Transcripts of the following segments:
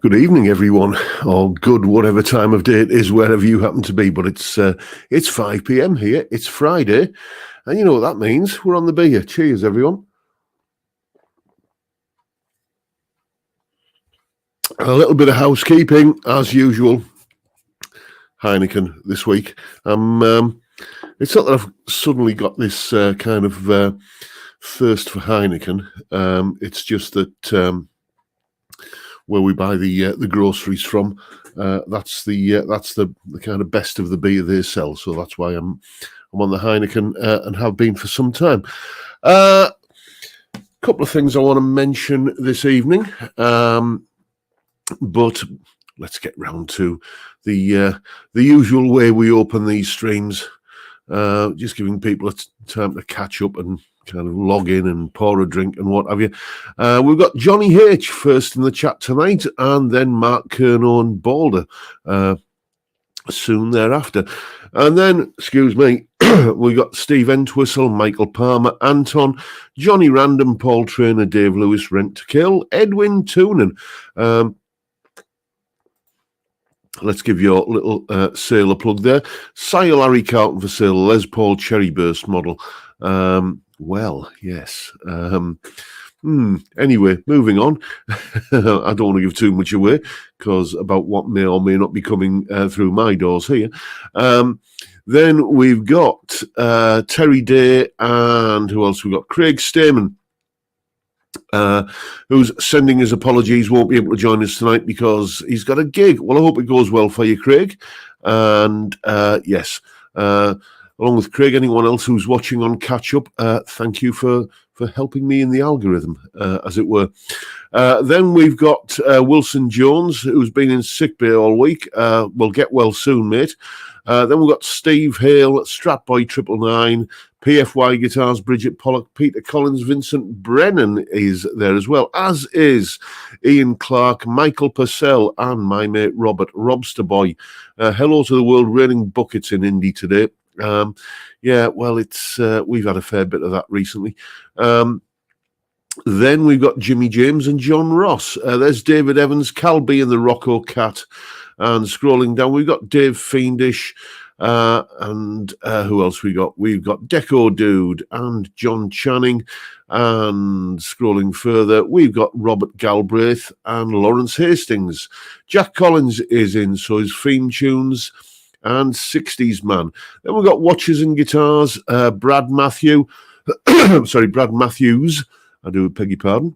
Good evening, everyone, or good whatever time of day it is, wherever you happen to be. But it's 5 p.m. here. It's Friday, and you know what that means. We're on the beer. Cheers, everyone. A little bit of housekeeping, as usual. Heineken this week. It's not that I've suddenly got this kind of thirst for Heineken. It's just that where we buy the groceries from, that's the kind of best of the beer they sell. So that's why I'm on the Heineken and have been for some time. Couple of things I want to mention this evening, but let's get round to the usual way we open these streams. Just giving people time to catch up and kind of log in and pour a drink and what have you. We've got Johnny H first in the chat tonight, and then Mark Kerno and Balder soon thereafter. And then, excuse me, we got Steve Entwistle, Michael Palmer, Anton, Johnny Random, Paul Trainer, Dave Lewis, Rent to Kill, Edwin Toonan. Let's give your little sailor plug there. Sile Larry Carlton for sale, Les Paul Cherry Burst model. Well, yes. Anyway, moving on. I don't want to give too much away because about what may or may not be coming through my doors here. Then we've got Terry Day, and who else? We've got Craig Stamen, who's sending his apologies, won't be able to join us tonight because he's got a gig. Well, I hope it goes well for you, Craig. And yes, along with Craig, anyone else who's watching on Catch Up, thank you for helping me in the algorithm, as it were. Then we've got Wilson Jones, who's been in sick bay all week. Will get well soon, mate. Then we've got Steve Hale, Stratboy 999, PFY Guitars, Bridget Pollock, Peter Collins, Vincent Brennan is there as well, as is Ian Clark, Michael Purcell, and my mate Robert Robsterboy. Hello to the world, raining buckets in Indy today. Yeah, well, it's we've had a fair bit of that recently. Then we've got Jimmy James and John Ross. There's David Evans, Cal B and the Rocco Cat. And scrolling down, we've got Dave Fiendish, and who else we got? We've got Deco Dude and John Channing. And scrolling further, we've got Robert Galbraith and Lawrence Hastings. Jack Collins is in, so is Theme Tunes and 60s Man. Then we've got Watches and Guitars, Brad Matthews. I do beg your pardon.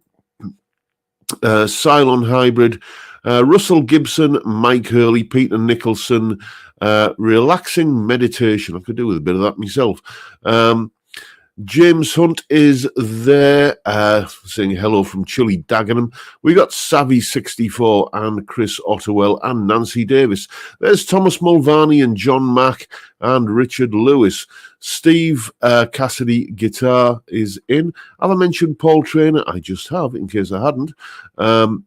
Cylon Hybrid, Russell Gibson, Mike Hurley, Peter Nicholson, Relaxing Meditation. I could do with a bit of that myself. James Hunt is there, saying hello from chilly Dagenham. We got Savvy64 and Chris Ottewell and Nancy Davis. There's Thomas Mulvaney and John Mack and Richard Lewis. Steve Cassidy Guitar is in. Have I mentioned Paul Trainer? I just have, in case I hadn't. Then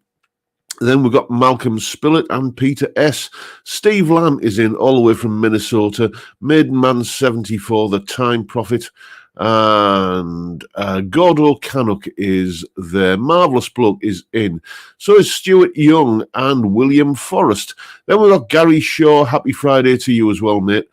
we've got Malcolm Spillett and Peter S. Steve Lamb is in all the way from Minnesota. Maidenman 74, The Time Prophet. And Gordo Canuck is there. Marvellous Bloke is in. So is Stuart Young and William Forrest. Then we've got Gary Shaw. Happy Friday to you as well, mate.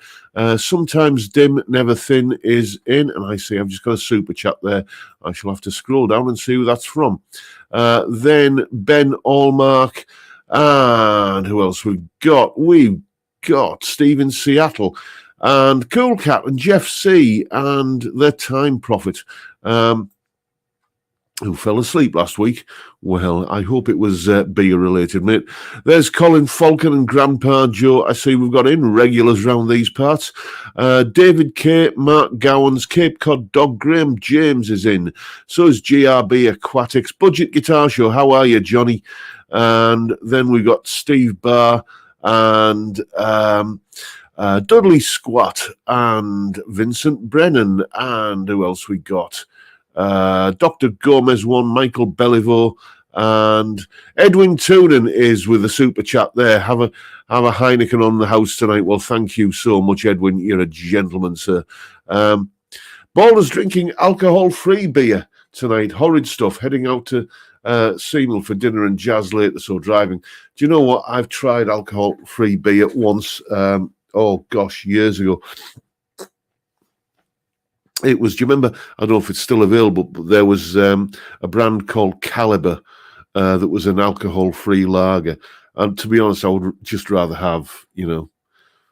Sometimes Dim, Never Thin is in. And I see I've just got a super chat there. I shall have to scroll down and see who that's from. Then Ben Allmark. And who else we've got? We've got Steve in Seattle. And Cool Cat and Jeff C. and The Time Prophet, who fell asleep last week. Well, I hope it was beer-related, mate. There's Colin Falcon and Grandpa Joe. I see we've got in regulars round these parts. David K., Mark Gowans, Cape Cod Dog, Graham James is in. So is GRB Aquatics. Budget Guitar Show. How are you, Johnny? And then we've got Steve Barr and Dudley Squat and Vincent Brennan, and who else we got? Dr. Gomez 1, Michael Belliveau, and Edwin Toonan is with the super chat there. Have a Heineken on the house tonight. Well, thank you so much, Edwin. You're a gentleman, sir. Balder's drinking alcohol-free beer tonight. Horrid stuff. Heading out to Seymour for dinner and jazz later, so driving. Do you know what? I've tried alcohol-free beer once, oh gosh, years ago. It was, do you remember, I don't know if it's still available, but there was a brand called Caliber that was an alcohol-free lager. And to be honest, I would just rather have,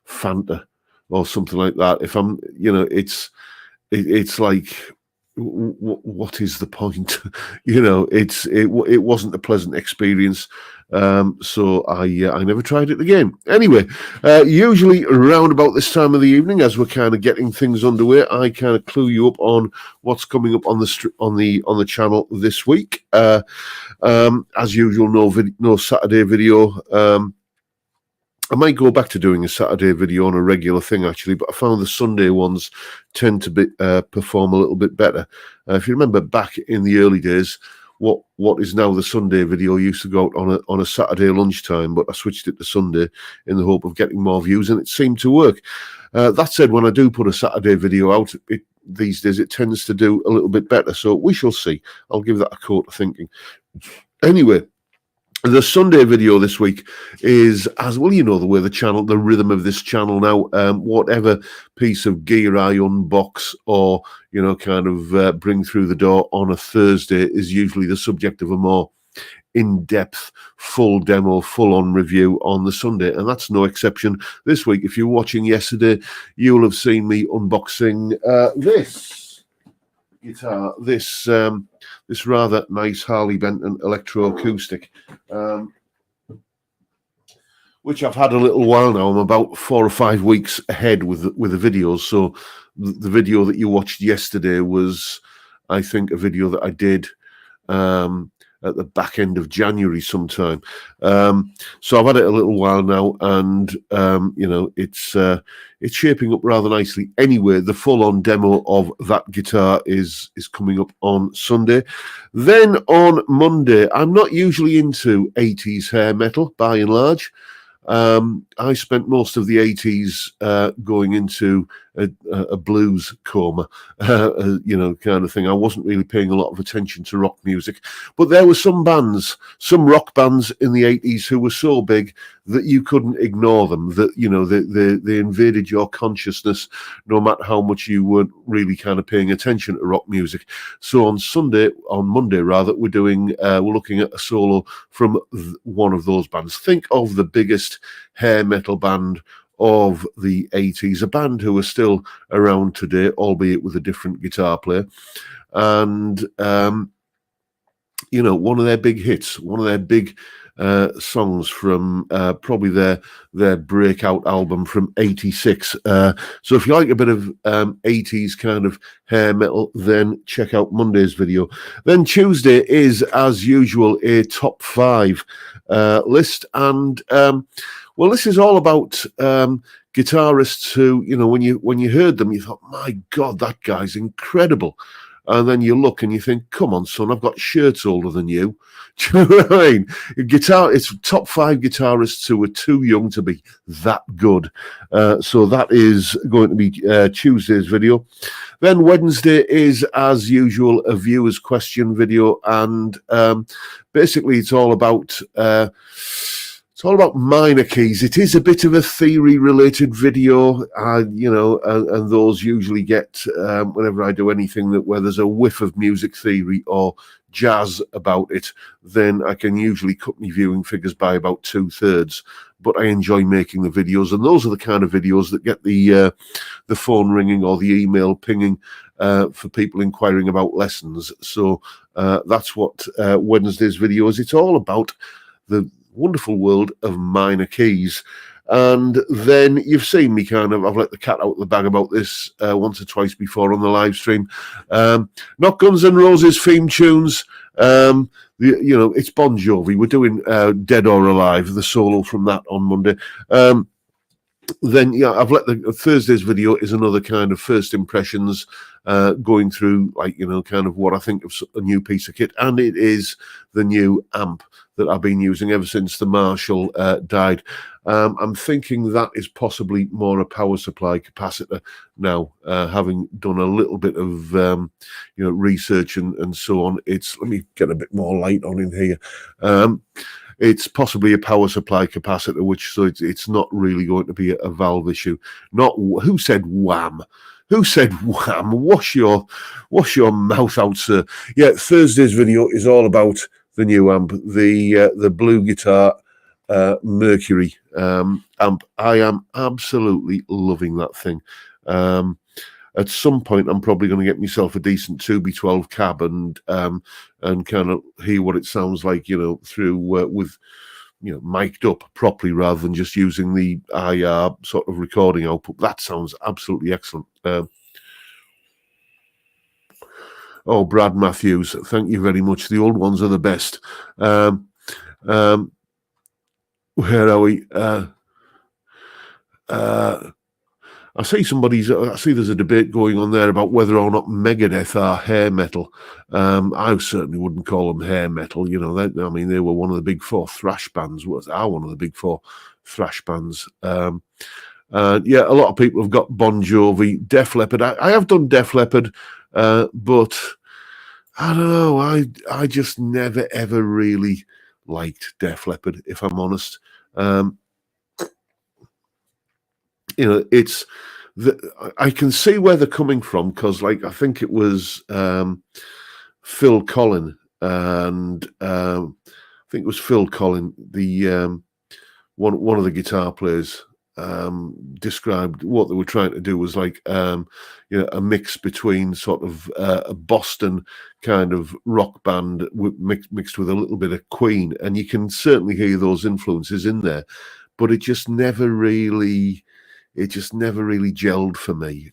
Fanta or something like that. If I'm, it's like, what is the point? It wasn't a pleasant experience. So I never tried it again. Anyway, usually around about this time of the evening, as we're kind of getting things underway, I kind of clue you up on what's coming up on the channel this week. As usual, no Saturday video. I might go back to doing a Saturday video on a regular thing, actually, but I found the Sunday ones tend to perform a little bit better. If you remember back in the early days, what is now the Sunday video used to go out on a Saturday lunchtime, but I switched it to Sunday in the hope of getting more views, and it seemed to work. That said, when I do put a Saturday video out, these days it tends to do a little bit better, so we shall see. I'll give that a quote of thinking. Anyway, the Sunday video this week is, as well, the way the rhythm of this channel now, whatever piece of gear I unbox or, bring through the door on a Thursday is usually the subject of a more in-depth, full demo, full-on review on the Sunday, and that's no exception this week. If you're watching yesterday, you'll have seen me unboxing this guitar, this rather nice Harley Benton electroacoustic, which I've had a little while now. I'm about 4 or 5 weeks ahead with the videos. So the video that you watched yesterday was, I think, a video that I did at the back end of January sometime. So I've had it a little while now, and it's shaping up rather nicely. Anyway, the full-on demo of that guitar is coming up on Sunday. Then on Monday, I'm not usually into 80s hair metal by and large. I spent most of the 80s going into a blues coma, kind of thing. I wasn't really paying a lot of attention to rock music, but there were some rock bands in the 80s who were so big that you couldn't ignore them, that, they invaded your consciousness no matter how much you weren't really kind of paying attention to rock music. So on Monday rather, we're looking at a solo from one of those bands. Think of the biggest hair metal band of the 80s, a band who are still around today, albeit with a different guitar player. And, one of their big hits, one of their big songs from probably their breakout album from 86. So if you like a bit of 80s kind of hair metal, then check out Monday's video. Then Tuesday is, as usual, a top 5 list. And well, this is all about guitarists who, when you heard them, you thought, my God, that guy's incredible. And then you look and you think, come on, son, I've got shirts older than you. Do you know what I mean? It's top 5 guitarists who are too young to be that good. So that is going to be Tuesday's video. Then Wednesday is, as usual, a viewer's question video. And basically it's all about minor keys. It is a bit of a theory-related video, and those usually get, whenever I do anything where there's a whiff of music theory or jazz about it, then I can usually cut my viewing figures by about 2/3. But I enjoy making the videos, and those are the kind of videos that get the phone ringing or the email pinging for people inquiring about lessons. So that's what Wednesday's video is. It's all about the wonderful world of minor keys. And then you've seen me I've let the cat out of the bag about this once or twice before on the live stream. Not Guns N' Roses theme tunes. It's Bon Jovi. We're doing Dead or Alive, the solo from that on Monday. then yeah, I've let the Thursday's video is another kind of first impressions, going through, like, kind of what I think of a new piece of kit, and it is the new amp that I've been using ever since the Marshall died. I'm thinking that is possibly more a power supply capacitor now, having done a little bit of research and so on. Let me get a bit more light on in here. It's possibly a power supply capacitor, so it's not really going to be a valve issue. Not who said wham? Who said wham? Wash your mouth out, sir. Yeah, Thursday's video is all about the new amp, the Blue Guitar Mercury amp. I am absolutely loving that thing. At some point, I'm probably going to get myself a decent 2B12 cab and kind of hear what it sounds like, through with mic'd up properly rather than just using the IR sort of recording output. That sounds absolutely excellent. Oh, Brad Matthews, thank you very much. The old ones are the best. Where are we? I see there's a debate going on there about whether or not Megadeth are hair metal. I certainly wouldn't call them hair metal. They were one of the big four thrash bands. Are one of the big four thrash bands. Yeah, a lot of people have got Bon Jovi, Def Leppard. I have done Def Leppard, but I don't know. I just never ever really liked Def Leppard, if I'm honest. I can see where they're coming from, because, like, I think it was Phil Collin, and I think it was Phil Collin, the one of the guitar players, described what they were trying to do was like a mix between sort of a Boston kind of rock band mixed with a little bit of Queen, and you can certainly hear those influences in there, but it just never really gelled for me.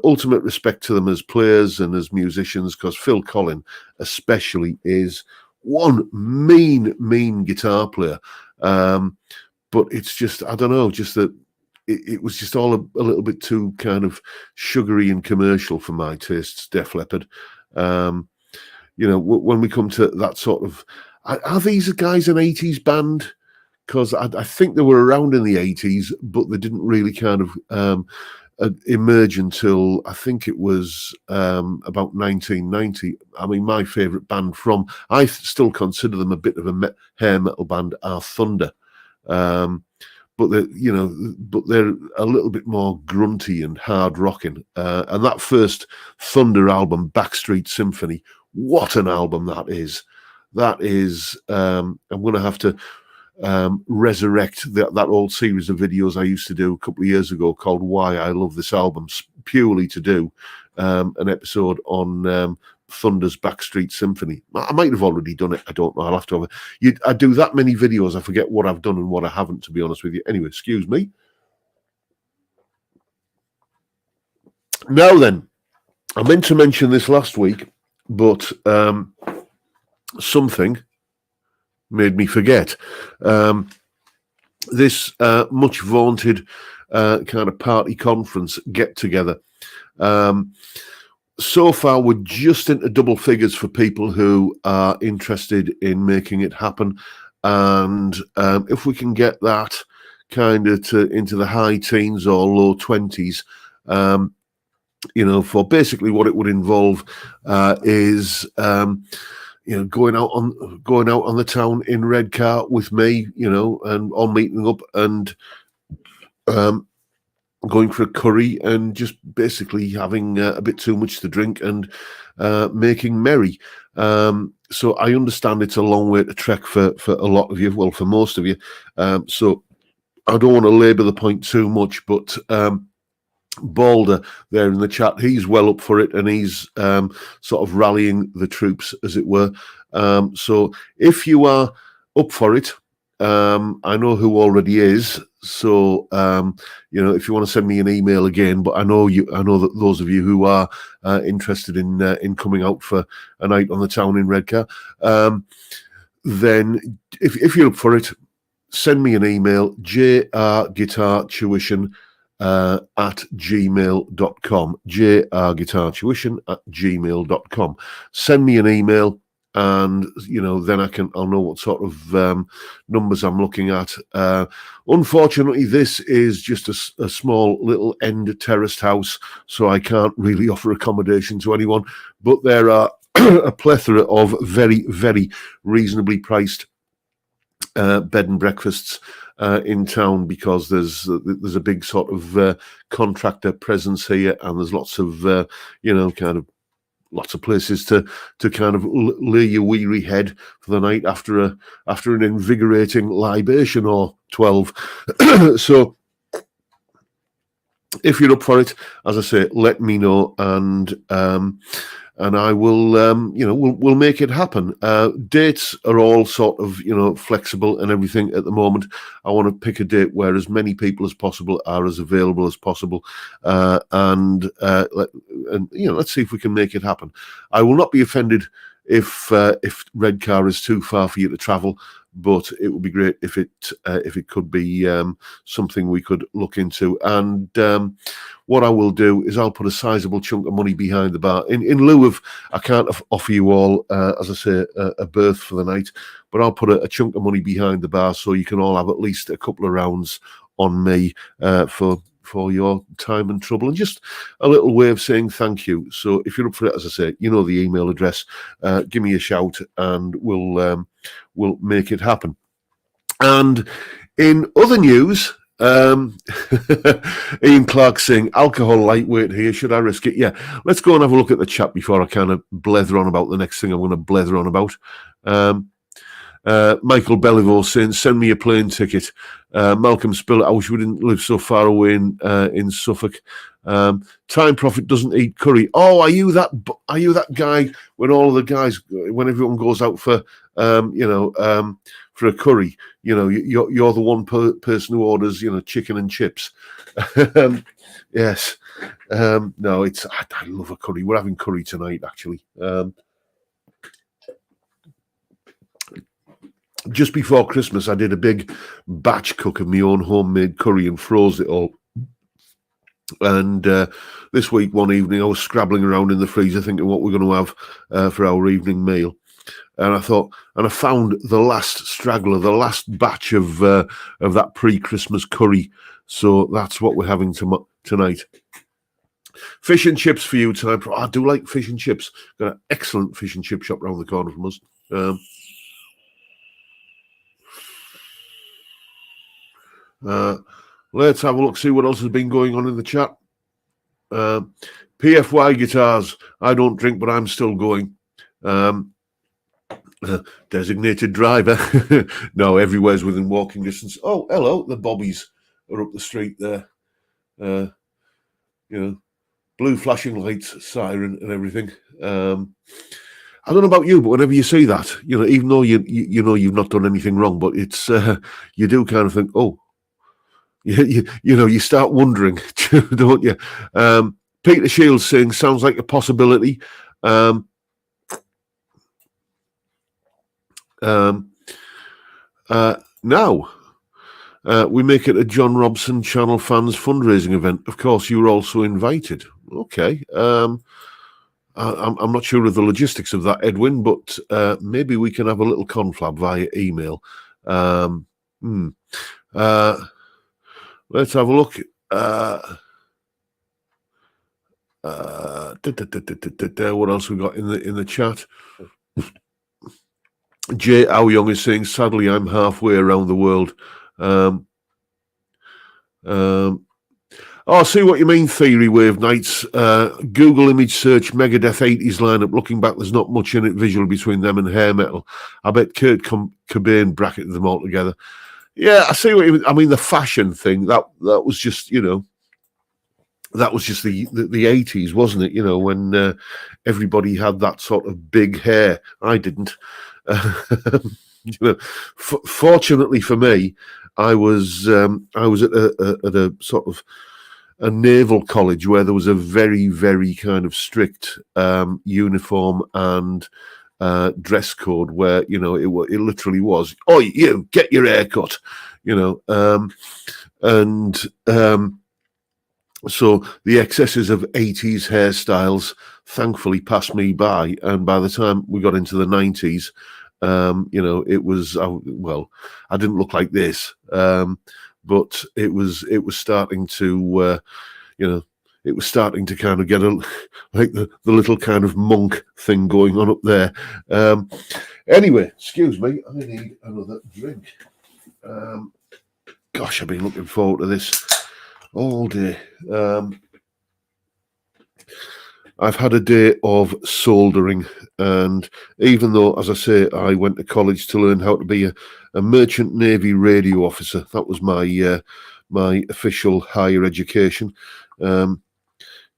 Ultimate respect to them as players and as musicians, because Phil Collin especially is one mean guitar player. But it's just, I don't know, just that it was just all a little bit too kind of sugary and commercial for my tastes, Def Leppard. When we come to that sort of, are these guys an 80s band? Because I think they were around in the 80s, but they didn't really kind of emerge until, I think it was about 1990. I mean, my favourite band I still consider them a bit of a hair metal band, are Thunder. But they're a little bit more grunty and hard rocking. And that first Thunder album, Backstreet Symphony, what an album that is! That is, I'm going to have to resurrect that old series of videos I used to do a couple of years ago called Why I Love This Album, purely to do an episode on Thunder's Backstreet Symphony. I might have already done it. I don't know. I'll have to I do that many videos, I forget what I've done and what I haven't, to be honest with you. Anyway, excuse me. Now then, I meant to mention this last week, but something made me forget. This much vaunted kind of party conference get together. So far, we're just into double figures for people who are interested in making it happen. And if we can get that kind of into the high teens or low 20s, for basically what it would involve is going out on the town in red car with me, and on meeting up and going for a curry and just basically having a bit too much to drink and making merry. So I understand it's a long way to trek for a lot of you, well, for most of you. So I don't want to labour the point too much, but Balder there in the chat, he's well up for it, and he's sort of rallying the troops, as it were. So if you are up for it, I know who already is. So if you want to send me an email again, but I know that those of you who are interested in coming out for a night on the town in Redcar, then if you're up for it, send me an email, jrguitartuition at gmail.com, jrguitartuition@gmail.com. Send me an email, and then I'll know what sort of numbers I'm looking at. Unfortunately, this is just a small little end terraced house, so I can't really offer accommodation to anyone, but there are a plethora of very, very reasonably priced bed and breakfasts in town, because there's a big sort of contractor presence here, and there's lots of lots of places to kind of lay your weary head for the night after an invigorating libation or 12. So if you're up for it, as I say, let me know, and I will, we'll make it happen. Dates are all sort of, flexible and everything at the moment. I want to pick a date where as many people as possible are as available as possible, and let's see if we can make it happen. I will not be offended if Redcar is too far for you to travel, but it would be great if it could be something we could look into. And what I will do is I'll put a sizable chunk of money behind the bar. In lieu of, I can't offer you all, as I say, a berth for the night, but I'll put a chunk of money behind the bar so you can all have at least a couple of rounds on me for your time and trouble, and just a little way of saying thank you. So if you're up for it, as I say, you know the email address. Give me a shout, and we'll make it happen. And in other news, Ian Clark saying, alcohol lightweight here, should I risk it? Yeah, let's go and have a look at the chat before I kind of blether on about the next thing I'm going to blether on about. Michael Beliveau saying, send me a plane ticket. Malcolm Spiller, I wish we didn't live so far away in Suffolk. Time Prophet doesn't eat curry. Oh, are you that guy when all of the guys, when everyone goes out for for a curry, you're the one person who orders, chicken and chips. Yes. No, I love a curry. We're having curry tonight, actually. Just before Christmas, I did a big batch cook of my own homemade curry and froze it all. And this week, one evening, I was scrabbling around in the freezer thinking what we're going to have for our evening meal. And I found the last straggler, the last batch of that pre-Christmas curry. So that's what we're having tonight. Fish and chips for you, Time. I do like fish and chips. Got an excellent fish and chip shop around the corner from us. Let's have a look, see what else has been going on in the chat. PFY guitars. I don't drink, but I'm still going. Designated driver. No, everywhere's within walking distance. Oh, hello, the Bobbies are up the street there. Blue flashing lights, siren, and everything. I don't know about you, but whenever you see that, even though you know you've not done anything wrong, but it's you do kind of think, oh, you start wondering, don't you? Peter Shields saying, sounds like a possibility. Now, we make it a John Robson Channel Fans fundraising event. Of course, you were also invited. Okay. I'm not sure of the logistics of that, Edwin, but maybe we can have a little conflab via email. Let's have a look. What else we got in the chat? Jay Aoyong is saying, sadly, I'm halfway around the world. I see what you mean, Theory Wave Nights. Google image search Megadeth 80s lineup. Looking back, there's not much in it visually between them and hair metal. I bet Kurt Cobain bracketed them all together. Yeah, I see what you mean. I mean, the fashion thing, that was just, that was just the 80s, wasn't it? When everybody had that sort of big hair. I didn't. Fortunately for me, I was at a sort of a naval college where there was a very, very kind of strict uniform and dress code where, you know, it literally was, "Oh, you get your hair cut," you know, and so the excesses of 80s hairstyles thankfully passed me by, and by the time we got into the 90s, you know, it was well, I didn't look like this, but it was starting to, you know, it was starting to kind of get like the little kind of monk thing going on up there. Anyway, excuse me, I need another drink. Gosh, I've been looking forward to this all day. I've had a day of soldering, and even though, as I say, I went to college to learn how to be a merchant navy radio officer, that was my my official higher education.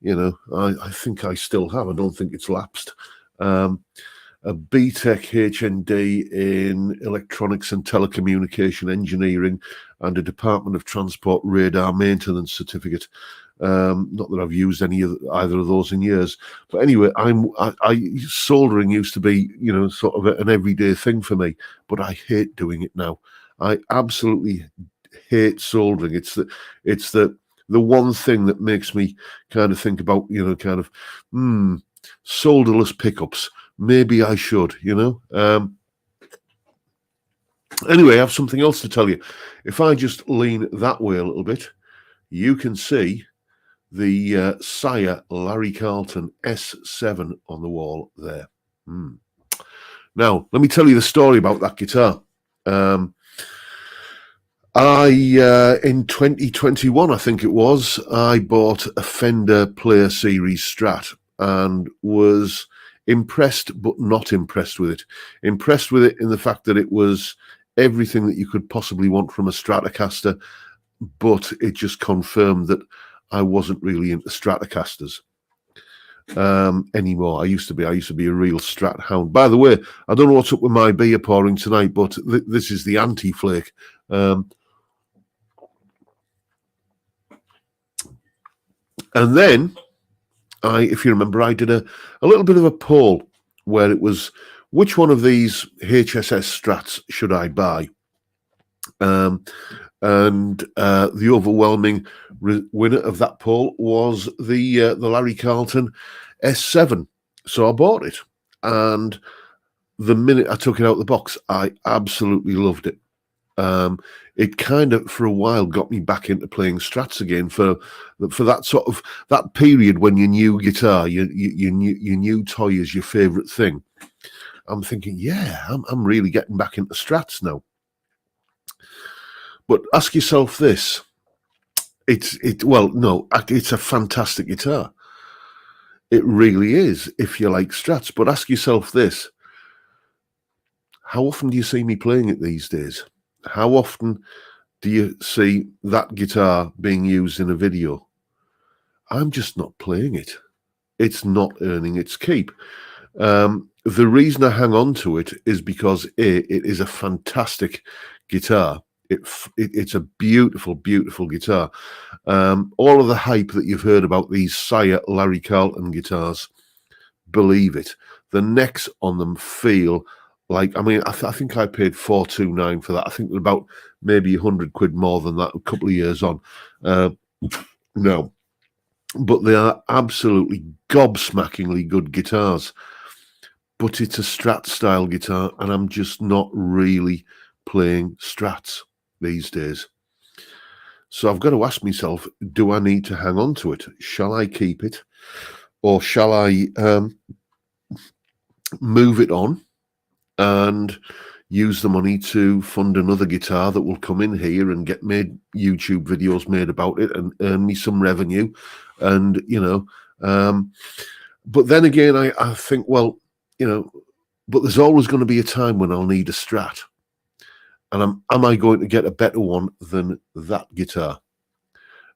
You know, I think I still have. I don't think it's lapsed. A BTEC HND in electronics and telecommunication engineering, and a Department of Transport radar maintenance certificate. Not that I've used either of those in years, but anyway, soldering used to be, you know, sort of an everyday thing for me, but I hate doing it now. I absolutely hate soldering. It's the one thing that makes me kind of think about, you know, kind of solderless pickups. Maybe I should, you know. Anyway, I have something else to tell you. If I just lean that way a little bit, you can see the Sire Larry Carlton S7 on the wall there. Now, let me tell you the story about that guitar. In 2021, I think it was, I bought a Fender Player Series Strat and was impressed, but not impressed with it. Impressed with it in the fact that it was everything that you could possibly want from a Stratocaster, but it just confirmed that I wasn't really into Stratocasters anymore. I used to be a real Strat hound. By the way, I don't know what's up with my beer pouring tonight, but this is the anti-flake. And then, if you remember, I did a little bit of a poll where it was, which one of these HSS Strats should I buy? And the overwhelming winner of that poll was the Larry Carlton S7. So I bought it, and the minute I took it out of the box, I absolutely loved it. It kind of, for a while, got me back into playing Strats again for that sort of that period when your new guitar, your new toy is your favourite thing. I'm thinking, yeah, I'm really getting back into Strats now. But ask yourself this: it's a fantastic guitar. It really is, if you like Strats. But ask yourself this: how often do you see me playing it these days? How often do you see that guitar being used in a video? I'm just not playing it. It's not earning its keep. The reason I hang on to it is because it is a fantastic guitar. It's a beautiful, beautiful guitar. All of the hype that you've heard about these Sire Larry Carlton guitars, believe it. The necks on them feel like, I mean, I think I paid $429 for that. I think about maybe £100 more than that a couple of years on. No, but they are absolutely gobsmackingly good guitars. But it's a Strat style guitar, and I'm just not really playing Strats these days. So I've got to ask myself, do I need to hang on to it? Shall I keep it? Or shall I move it on and use the money to fund another guitar that will come in here and get made YouTube videos made about it and earn me some revenue? And, you know, but then again, I think, well, you know, but there's always going to be a time when I'll need a Strat. And am I going to get a better one than that guitar?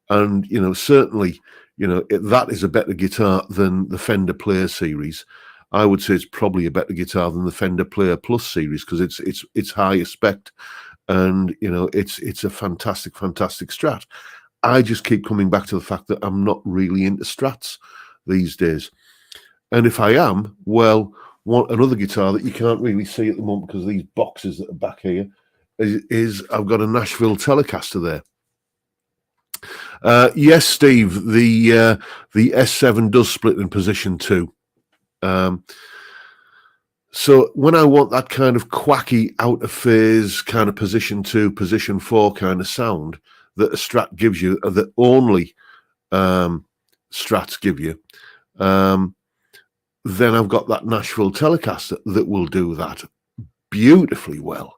And, you know, certainly, you know, that is a better guitar than the Fender Player Series. I would say it's probably a better guitar than the Fender Player Plus series because it's higher spec, and you know it's a fantastic Strat. I just keep coming back to the fact that I'm not really into Strats these days, and if I am, well, another guitar that you can't really see at the moment because of these boxes that are back here is I've got a Nashville Telecaster there. Yes, Steve, the S7 does split in position too. So when I want that kind of quacky, out of phase kind of position 2, position 4 kind of sound that a Strat gives you, that only Strats give you, then I've got that Nashville Telecaster that will do that beautifully well.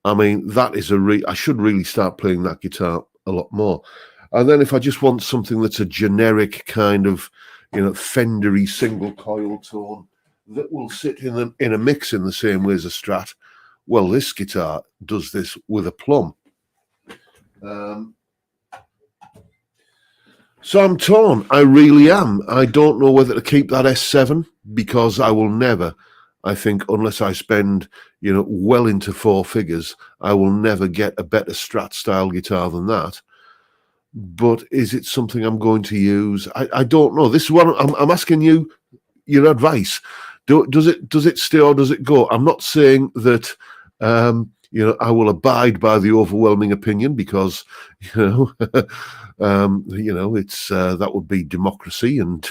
I mean, that is I should really start playing that guitar a lot more. And then if I just want something that's a generic kind of, Fendery single coil tone that will sit in a mix in the same way as a Strat, well, this guitar does this with a plum. So I'm torn. I really am. I don't know whether to keep that S7 because I will never, I think, unless I spend, well into 4 figures, I will never get a better Strat style guitar than that. But is it something I'm going to use? I don't know. This is what I'm asking you your advice. Does it stay or does it go? I'm not saying that I will abide by the overwhelming opinion because it's that would be democracy, and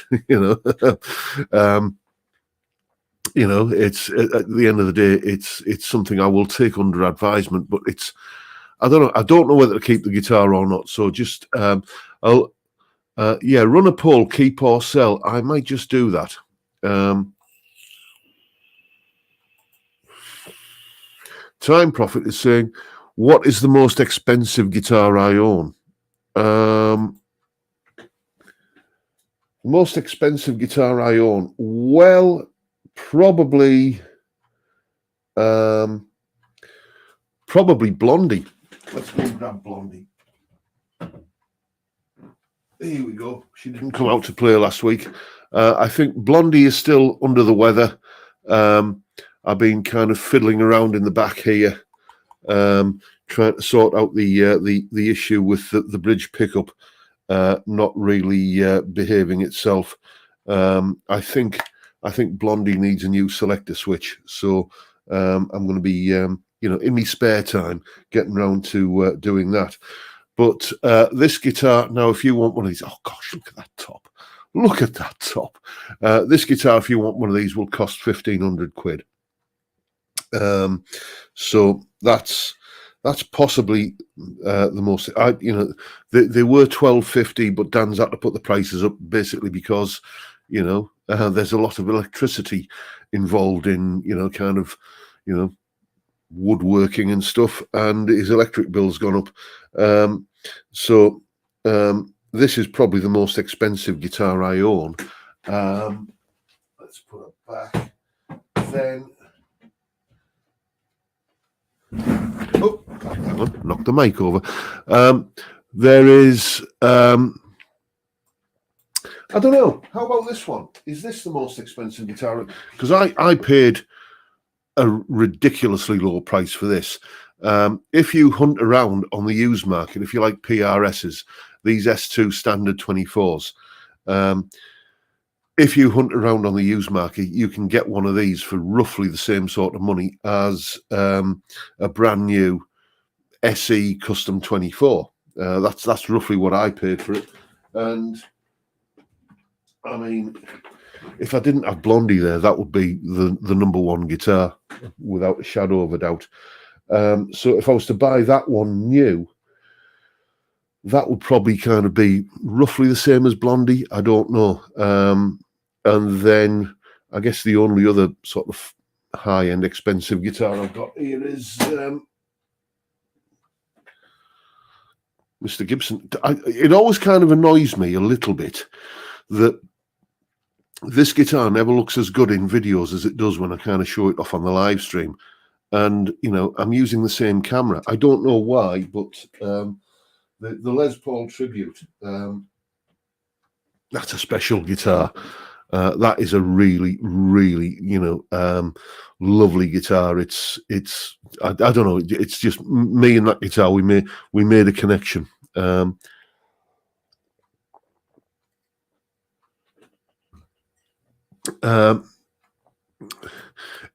it's at the end of the day it's something I will take under advisement, but I don't know whether to keep the guitar or not. So just run a poll, keep or sell. I might just do that. Time Profit is saying, what is the most expensive guitar I own? Most expensive guitar I own? Well, probably Blondie. Let's go and grab Blondie. Here we go. She didn't come out to play last week. I think Blondie is still under the weather. I've been kind of fiddling around in the back here, trying to sort out the issue with the bridge pickup not really behaving itself. I think Blondie needs a new selector switch. So I'm going to be in my spare time getting around to doing that. But this guitar, now, if you want one of these, oh gosh, look at that top. Look at that top. This guitar, if you want one of these, will cost 1,500 quid. So that's possibly the most. They were 1,250, but Dan's had to put the prices up basically because there's a lot of electricity involved in woodworking and stuff, and his electric bill's gone up. So this is probably the most expensive guitar I own. Let's put it back. Then, oh, hang on, knocked the mic over. There is, I don't know. How about this one? Is this the most expensive guitar? Because I paid a ridiculously low price for this. If you hunt around on the used market, if you like PRSs, these S2 standard 24s, if you hunt around on the used market, you can get one of these for roughly the same sort of money as a brand new SE Custom 24. That's roughly what I paid for it. And I mean, if I didn't have Blondie there, that would be the number one guitar without a shadow of a doubt. So if I was to buy that one new, that would probably kind of be roughly the same as Blondie. I don't know. And then I guess the only other sort of high-end expensive guitar I've got here is Mr. Gibson. It always kind of annoys me a little bit that this guitar never looks as good in videos as it does when I kind of show it off on the live stream. And, I'm using the same camera. I don't know why, but the Les Paul Tribute, that's a special guitar. That is a really, really, lovely guitar. It's I don't know. It's just me and that guitar. We made a connection.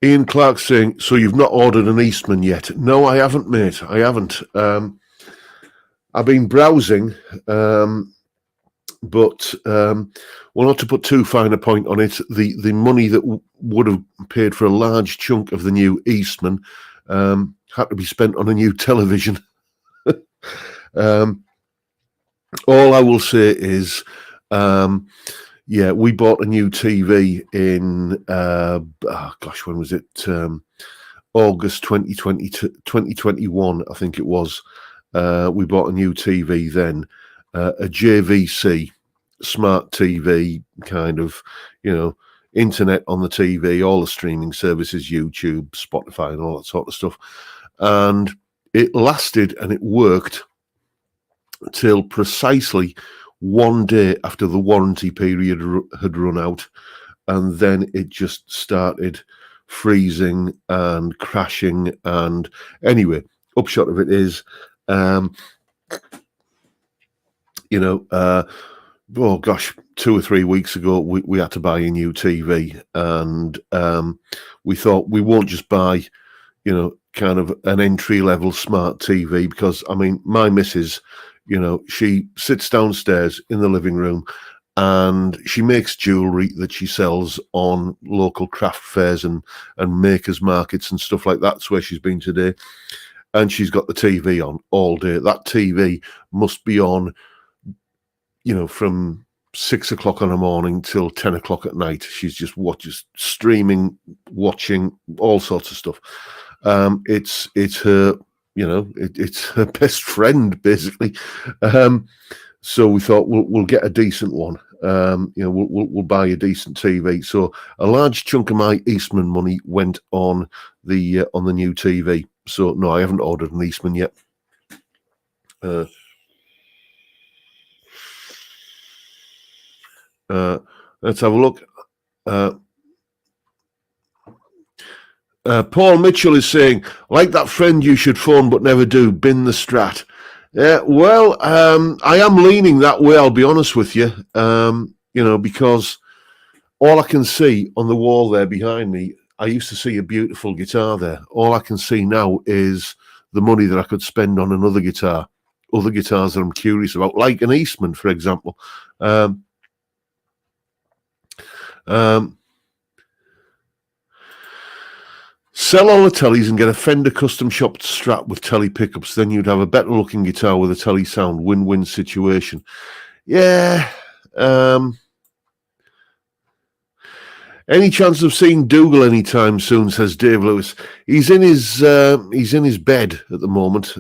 Ian Clark saying, so you've not ordered an Eastman yet? No, I haven't, mate. I haven't. I've been browsing, but well, not to put too fine a point on it, the money that would have paid for a large chunk of the new Eastman had to be spent on a new television. All I will say is, we bought a new TV in, when was it? August 2021, I think it was. We bought a new TV then, a JVC smart TV, kind of, internet on the TV, all the streaming services, YouTube, Spotify, and all that sort of stuff. And it lasted and it worked till precisely one day after the warranty period had run out, and then it just started freezing and crashing. And anyway, upshot of it is, 2 or 3 weeks ago, we had to buy a new TV, and we thought we won't just buy, kind of an entry-level smart TV, because, I mean, my missus, she sits downstairs in the living room and she makes jewellery that she sells on local craft fairs and makers markets and stuff like that. That's where she's been today. And she's got the TV on all day. That TV must be on, from 6 o'clock in the morning till 10 o'clock at night. She's just streaming, watching all sorts of stuff. It's her, it's her best friend, basically. So we thought we'll get a decent one. We'll buy a decent TV. So a large chunk of my Eastman money went on the new TV. So no, I haven't ordered an Eastman yet. Let's have a look. Paul Mitchell is saying, like that friend you should phone but never do, bin the Strat. Well, I am leaning that way, I'll be honest with you, because all I can see on the wall there behind me, I used to see a beautiful guitar there. All I can see now is the money that I could spend on another guitar, other guitars that I'm curious about, like an Eastman, for example. Sell all the tellies and get a Fender custom shop Strat with telly pickups. Then you'd have a better looking guitar with a telly sound. Win-win situation. Yeah. Any chance of seeing Dougal anytime soon? Says Dave Lewis. He's in his bed at the moment.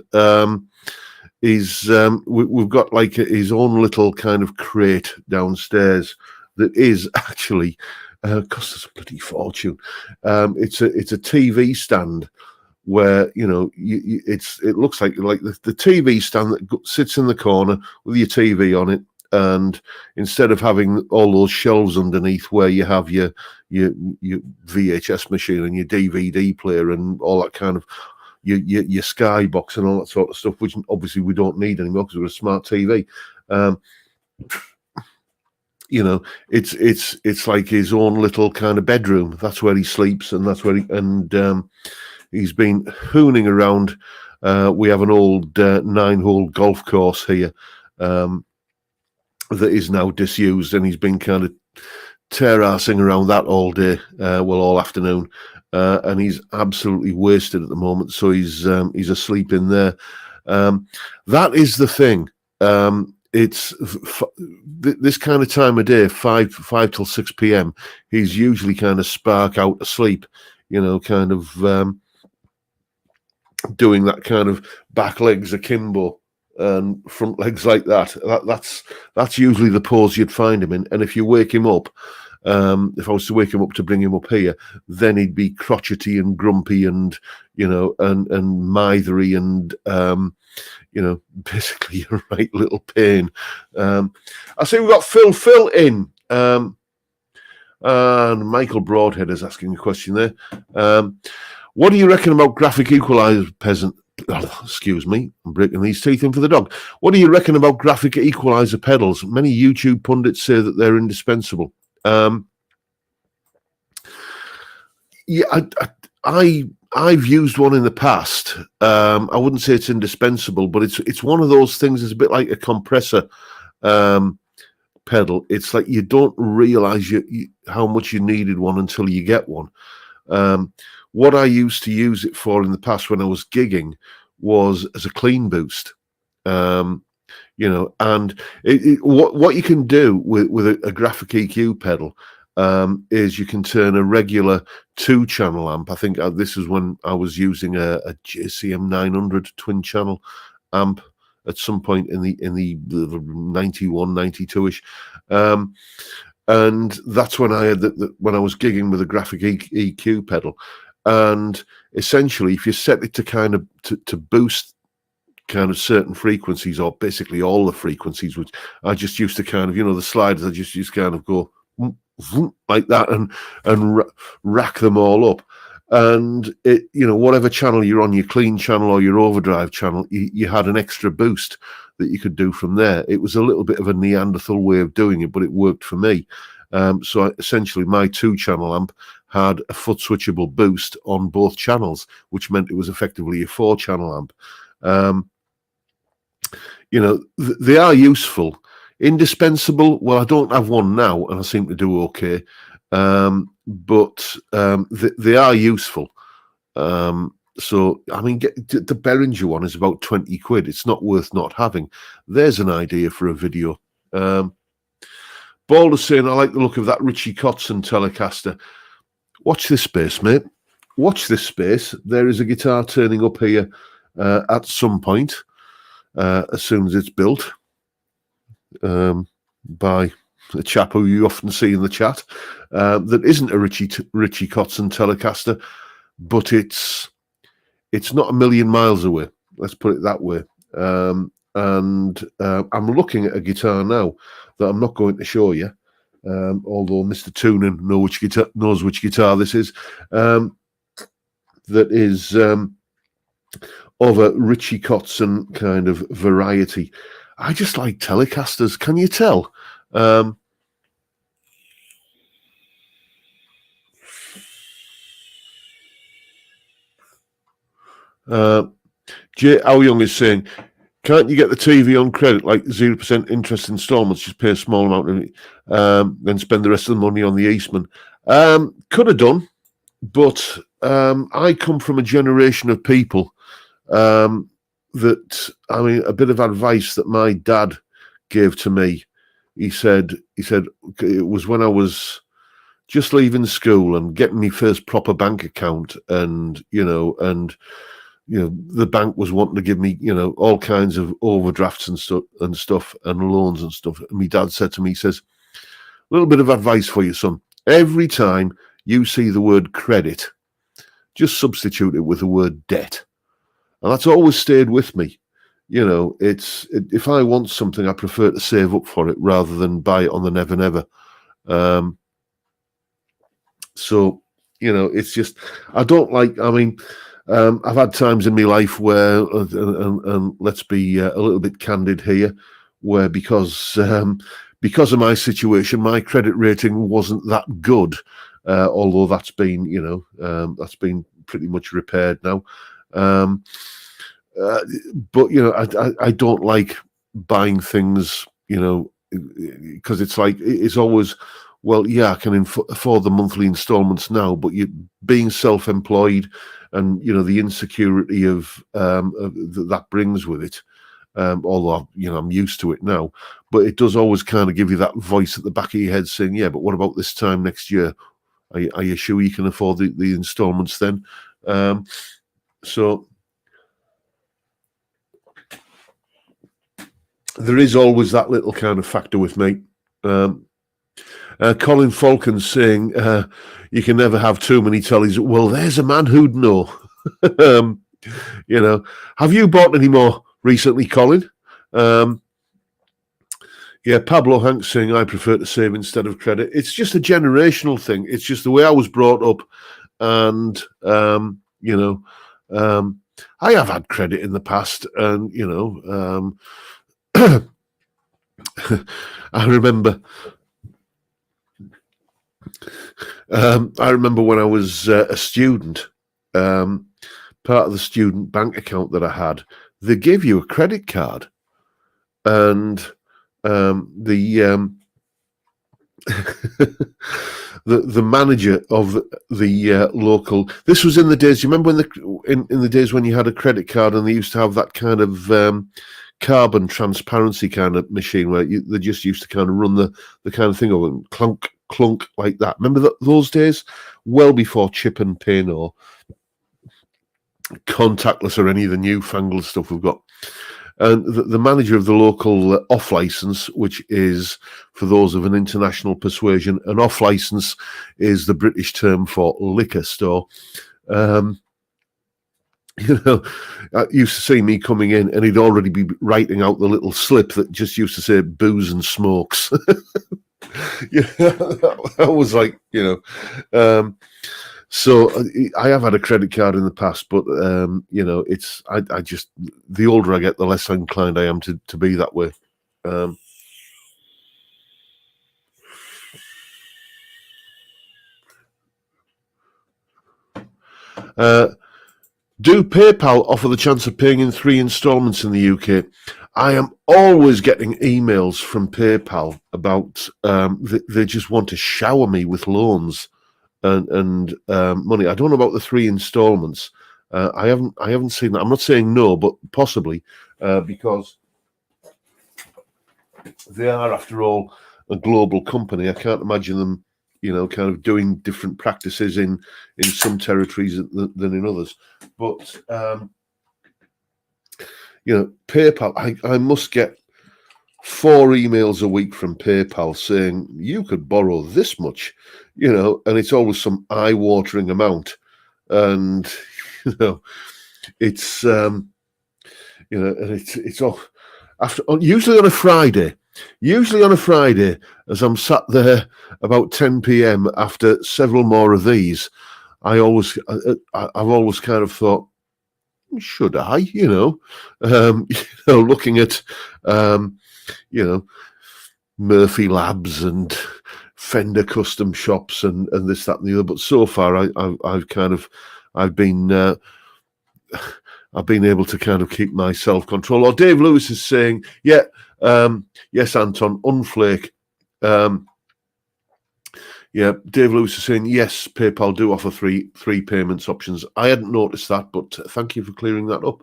We've got like his own little kind of crate downstairs that is actually. Cost us a bloody fortune. It's a TV stand where it looks like the TV stand that sits in the corner with your TV on it, and instead of having all those shelves underneath where you have your VHS machine and your DVD player and all that kind of your Skybox and all that sort of stuff, which obviously we don't need anymore because we're a smart TV. It's like his own little kind of bedroom. That's where he sleeps, and that's where he's been hooning around. We have an old 9-hole golf course here that is now disused, and he's been kind of terracing around that all day, all afternoon, and he's absolutely wasted at the moment. So he's asleep in there. That is the thing. It's this kind of time of day, 5 till 6 p.m. He's usually kind of spark out asleep, kind of doing that kind of back legs akimbo and front legs like that. That's usually the pose you'd find him in. And if you wake him up, if I was to wake him up to bring him up here, then he'd be crotchety and grumpy and and mithery and basically a right little pain. I see we've got Phil in, and Michael Broadhead is asking a question there. What do you reckon about graphic equalizer peasant? Oh, excuse me, I'm breaking these teeth in for the dog. What do you reckon about graphic equalizer pedals? Many YouTube pundits say that they're indispensable. Yeah, I've used one in the past. I wouldn't say it's indispensable, but it's one of those things. It's a bit like a compressor um, pedal. It's like you don't realize how much you needed one until you get one. Um, what I used to use it for in the past when I was gigging was as a clean boost. Um, and what you can do with a graphic EQ pedal is you can turn a regular 2-channel amp. I think this is when I was using a JCM 900 twin channel amp at some point in the 91, 92ish. And that's when I had when I was gigging with a graphic EQ pedal. And essentially, if you set it to kind of to boost kind of certain frequencies, or basically all the frequencies, which I just used to kind of, the sliders, I just used to kind of go like that and rack them all up. And it, whatever channel you're on, your clean channel or your overdrive channel, you had an extra boost that you could do from there. It was a little bit of a Neanderthal way of doing it, but it worked for me. So essentially my 2-channel amp had a foot switchable boost on both channels, which meant it was effectively a 4-channel amp. They are useful. Indispensable, well, I don't have one now, and I seem to do okay. But they are useful. So, I mean, the Behringer one is about 20 quid. It's not worth not having. There's an idea for a video. Balder's saying, I like the look of that Richie Kotzen Telecaster. Watch this space, mate. Watch this space. There is a guitar turning up here at some point, as soon as it's built, by a chap who you often see in the chat, that isn't a Richie Kotzen Telecaster, but it's not a million miles away. Let's put it that way. And I'm looking at a guitar now that I'm not going to show you, although Mr. Toonan knows which guitar this is. That is of a Richie Kotzen kind of variety. I just like Telecasters. Can you tell? Jay Young is saying, can't you get the TV on credit, like 0% interest installments, just pay a small amount of it, then spend the rest of the money on the Eastman? Could have done, but I come from a generation of people that, I mean, a bit of advice that my dad gave to me. He said it was when I was just leaving school and getting my first proper bank account, and the bank was wanting to give me, all kinds of overdrafts and stuff and loans and stuff. And my dad said to me, he says, a little bit of advice for you, son. Every time you see the word credit, just substitute it with the word debt. And that's always stayed with me. If I want something, I prefer to save up for it rather than buy it on the never, never. So, it's just, I don't like, I mean, I've had times in my life where, and let's be a little bit candid here, where because of my situation, my credit rating wasn't that good, although that's been pretty much repaired now. But I don't like buying things, because it's like, it's always, well, yeah, I can afford the monthly installments now, but you being self-employed and the insecurity of that brings with it, although I'm used to it now, but it does always kind of give you that voice at the back of your head saying, yeah, but what about this time next year? Are you sure you can afford the installments then? So there is always that little kind of factor with me. Colin Falcon saying, you can never have too many tellies. Well, there's a man who'd know. Have you bought any more recently, Colin? Yeah, Pablo Hanks saying, I prefer to save instead of credit. It's just a generational thing. It's just the way I was brought up. And, I have had credit in the past. And, I remember I remember when I was a student, part of the student bank account that I had, they gave you a credit card, and the the manager of the local. This was in the days. You remember when in the days when you had a credit card and they used to have that kind of carbon transparency kind of machine where they just used to kind of run the kind of thing over and clunk clunk like that. Remember those days? Well before chip and pin or contactless or any of the newfangled stuff we've got. And the manager of the local off license, which is, for those of an international persuasion, an off license is the British term for liquor store. I used to see me coming in and he'd already be writing out the little slip that just used to say booze and smokes. That was like, so I have had a credit card in the past, but it's I just, the older I get, the less inclined I am to be that way. Do PayPal offer the chance of paying in 3 installments in the UK? I am always getting emails from PayPal about they just want to shower me with loans and money. I don't know about the 3 installments. I haven't seen that. I'm not saying no, but possibly because they are, after all, a global company. I can't imagine them, kind of doing different practices in some territories than in others. But PayPal, I must get 4 emails a week from PayPal saying you could borrow this much, and it's always some eye-watering amount, and it's and it's all after usually on a Friday. Usually on a Friday, as I'm sat there about 10 p.m. after several more of these, I've always kind of thought, should I, looking at, Murphy Labs and Fender custom shops and this, that, and the other. But so far, I've been able to kind of keep my self-control. Or Dave Lewis is saying, yeah, yes, Anton, unflake. Yeah, Dave Lewis is saying, yes, PayPal do offer three payments options. I hadn't noticed that, but thank you for clearing that up.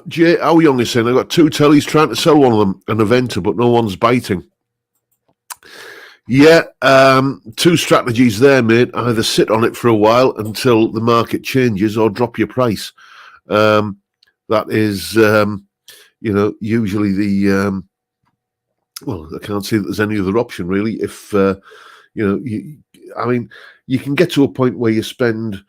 Jay Aoyong is saying, I've got 2 tellies trying to sell one of them, an Aventa, but no one's biting. Yeah, 2 strategies there, mate. Either sit on it for a while until the market changes or drop your price. That is, usually the, well, I can't see that there's any other option, really. If, you can get to a point where you spend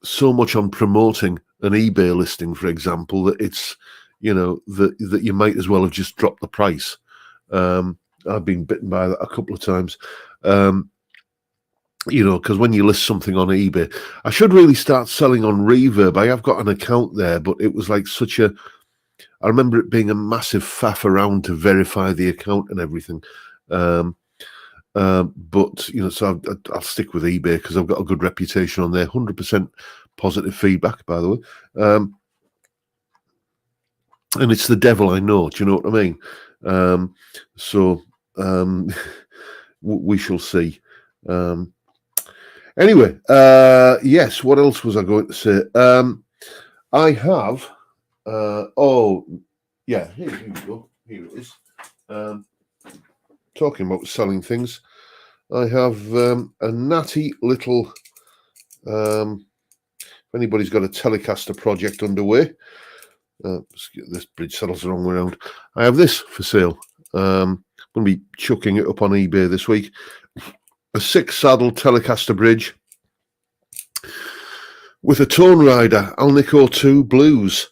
so much on promoting an eBay listing, for example, that it's, that you might as well have just dropped the price. I've been bitten by that a couple of times. Because when you list something on eBay, I should really start selling on Reverb. I have got an account there, but it was like I remember it being a massive faff around to verify the account and everything. But, so I'll stick with eBay because I've got a good reputation on there. 100% positive feedback, by the way. And it's the devil I know. Do you know what I mean? We shall see. Anyway, yes, what else was I going to say? I have, here we go. Here it is. Talking about selling things, I have a natty little, if anybody's got a Telecaster project underway, this bridge settles the wrong way around. I have this for sale. I'm going to be chucking it up on eBay this week. A 6-saddle Telecaster bridge with a Tone Rider Alnico 2 Blues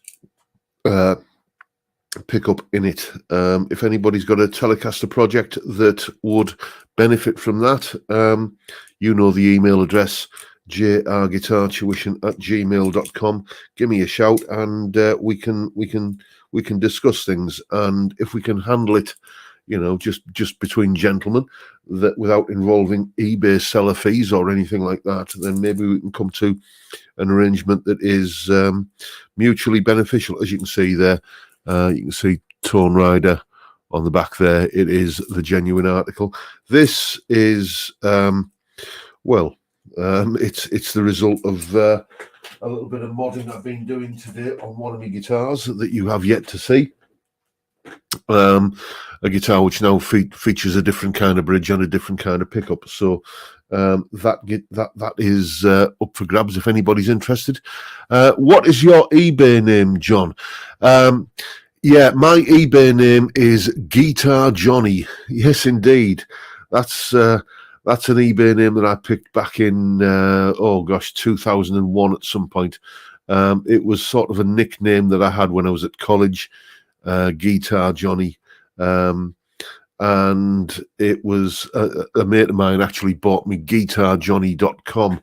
pickup in it. If anybody's got a Telecaster project that would benefit from that, the email address, jrguitartuition@gmail.com. Give me a shout, and we can discuss things. And if we can handle it, just between gentlemen, that without involving eBay seller fees or anything like that, then maybe we can come to an arrangement that is mutually beneficial. As you can see there, you can see Tone Rider on the back there. It is the genuine article. This is it's the result of a little bit of modding I've been doing today on one of my guitars that you have yet to see. A guitar which now features a different kind of bridge and a different kind of pickup. So that is up for grabs if anybody's interested. What is your eBay name, John? Yeah, my eBay name is Guitar Johnny. Yes, indeed. That's an eBay name that I picked back in 2001 at some point. It was sort of a nickname that I had when I was at college, Guitar Johnny. And it was a mate of mine actually bought me guitarjohnny.com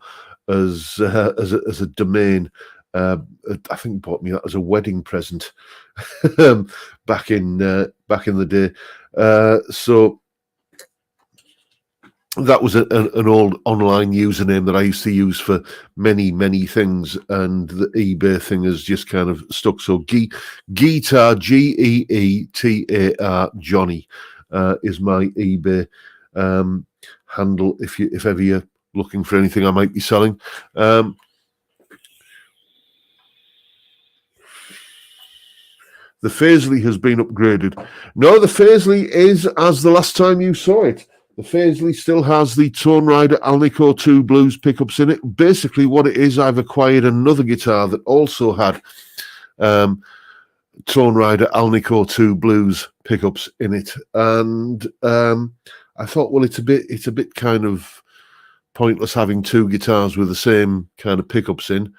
as a domain. I think bought me that as a wedding present back in the day. So that was an old online username that I used to use for many things, and the eBay thing has just kind of stuck. So Geetar, Geetar Johnny is my eBay handle. If ever you're looking for anything I might be selling. The Faisley has been upgraded. No, the Faisley is as the last time you saw it. The Faisley still has the Tone Rider Alnico 2 Blues pickups in it. Basically, what it is, I've acquired another guitar that also had Tone Rider Alnico 2 Blues pickups in it, and I thought, well, it's a bit kind of pointless having two guitars with the same kind of pickups in.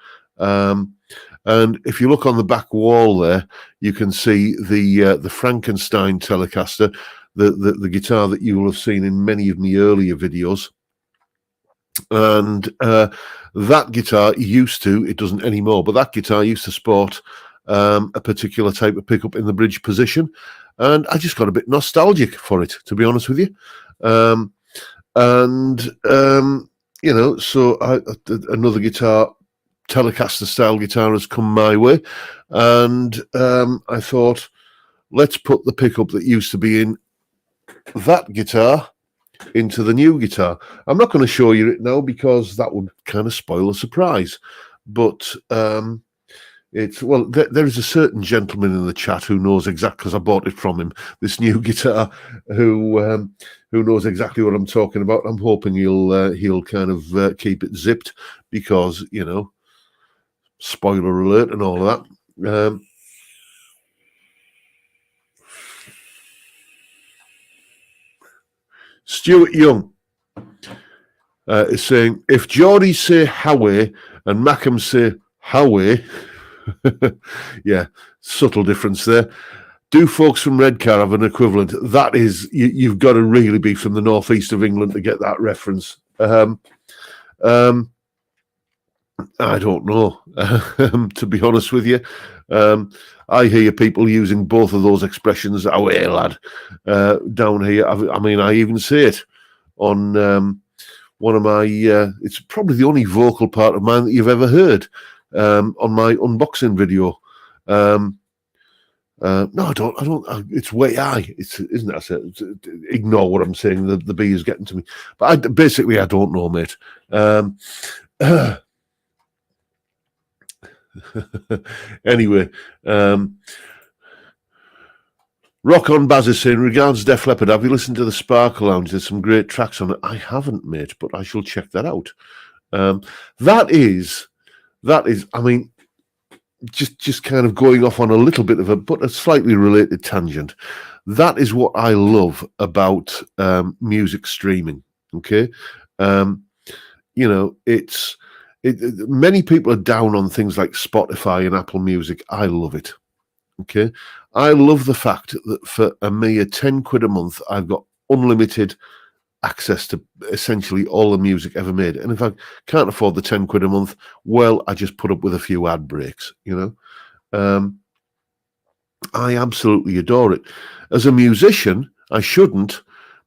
And if you look on the back wall there, you can see the Frankenstein Telecaster, the guitar that you will have seen in many of my earlier videos. And that guitar used to, it doesn't anymore, but that guitar used to sport a particular type of pickup in the bridge position. And I just got a bit nostalgic for it, to be honest with you. So another guitar, Telecaster style guitar, has come my way, and I thought, let's put the pickup that used to be in that guitar into the new guitar. I'm not going to show you it now because that would kind of spoil a surprise, but there is a certain gentleman in the chat who knows exactly, because I bought it from him, this new guitar, who knows exactly what I'm talking about. I'm hoping he'll kind of keep it zipped, because, spoiler alert and all of that. Stuart Young is saying, if Geordie say Howie and Mackham say Howie, yeah, subtle difference there. Do folks from Redcar have an equivalent? That is, you've got to really be from the northeast of England to get that reference. I don't know, to be honest with you. I hear people using both of those expressions, "Away, lad," down here. I even say it on one of my, it's probably the only vocal part of mine that you've ever heard, on my unboxing video. No, I don't. It's way high. Isn't it? I said, ignore what I'm saying. The bee is getting to me. But I don't know, mate. Anyway, Rock on Baz is saying, regards Def Leppard, have you listened to the Sparkle Lounge? There's some great tracks on it. I haven't, mate, but I shall check that out. That is, I mean, just kind of going off on a little bit of a slightly related tangent. That is what I love about music streaming. Okay, many people are down on things like Spotify and Apple Music. I love it. Okay, I love the fact that for a mere £10 a month, I've got unlimited access to essentially all the music ever made. And if I can't afford the 10 quid a month, well, I just put up with a few ad breaks, I absolutely adore it. As a musician, I shouldn't,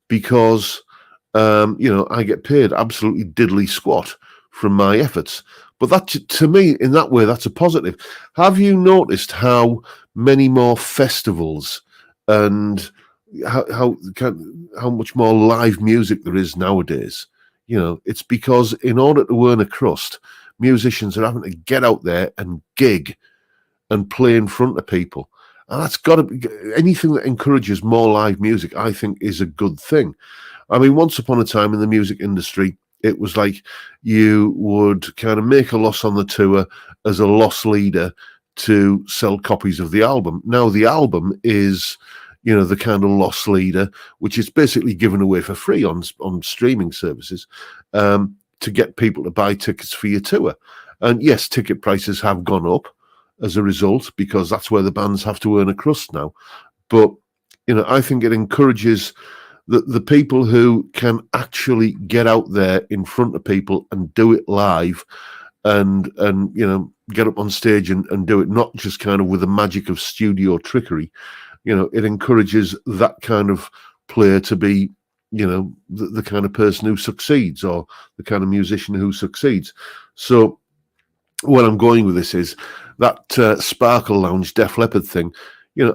because I get paid absolutely diddly squat from my efforts. But that, to me, in that way, that's a positive. Have you noticed how many more festivals and how much more live music there is nowadays? It's because in order to earn a crust, musicians are having to get out there and gig and play in front of people. And that's got to be anything that encourages more live music, I think, is a good thing. I mean, once upon a time in the music industry, it was like you would kind of make a loss on the tour as a loss leader to sell copies of the album. Now the album is, the kind of loss leader, which is basically given away for free on streaming services, to get people to buy tickets for your tour. And yes, ticket prices have gone up as a result, because that's where the bands have to earn a crust now. But, I think it encourages the people who can actually get out there in front of people and do it live, and get up on stage and do it, not just kind of with the magic of studio trickery. It encourages that kind of player to be, the kind of person who succeeds, or the kind of musician who succeeds. So where I'm going with this is that Sparkle Lounge Def Leppard thing.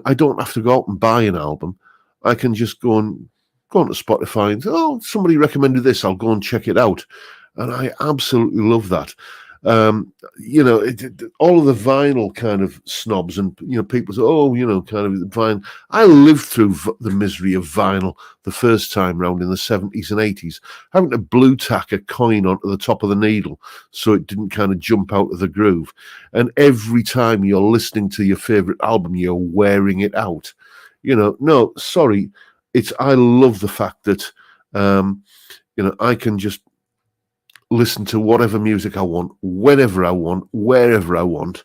I don't have to go out and buy an album. I can just go onto Spotify and say, oh, somebody recommended this, I'll go and check it out. And I absolutely love that. All of the vinyl kind of snobs and, people say, kind of vinyl. I lived through the misery of vinyl the first time round in the 70s and 80s, having to blue tack a coin onto the top of the needle so it didn't kind of jump out of the groove. And every time you're listening to your favorite album, you're wearing it out. No, sorry. I love the fact that, I can just listen to whatever music I want, whenever I want, wherever I want,